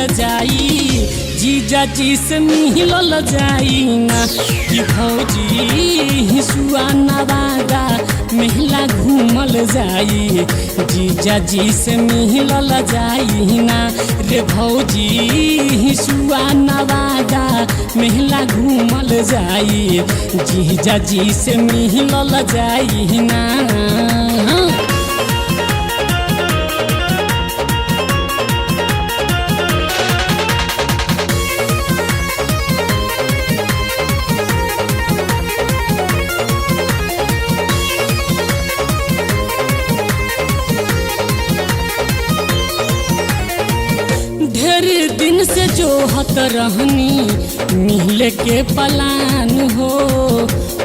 घूमल जाई, जीजा जी से मिलल जाई ना कि भौजी हिसुआ नवादा मेला घूमल जाई, जीजा जी से मिलल जाई ना रे भौजी हिसुआ नवादा मेला घूमल जाई, जीजा जी से मिलल जाई ना। ढेर दिन से जोहत रहनी मिले के पलान हो,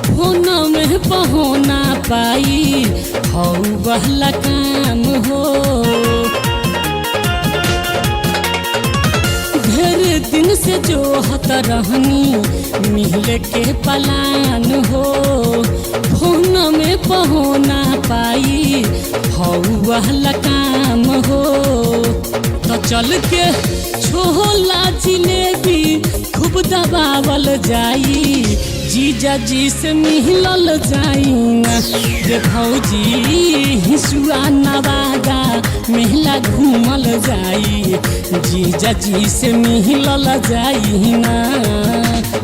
फोन में पहुना पाई हौ बहला काम हो। ढेर दिन से जोहत रहनी मिले के पलान हो, फोन में पहुना पाई हौ बहला काम हो। तो चल के छोला जिलेबी खूब दबावल जाई, जीजा जी से मिलल जाई ना रे भौजी हिसुआ नवादा मेला घूमल जाई, जीजा जी से मिलल जाई ना।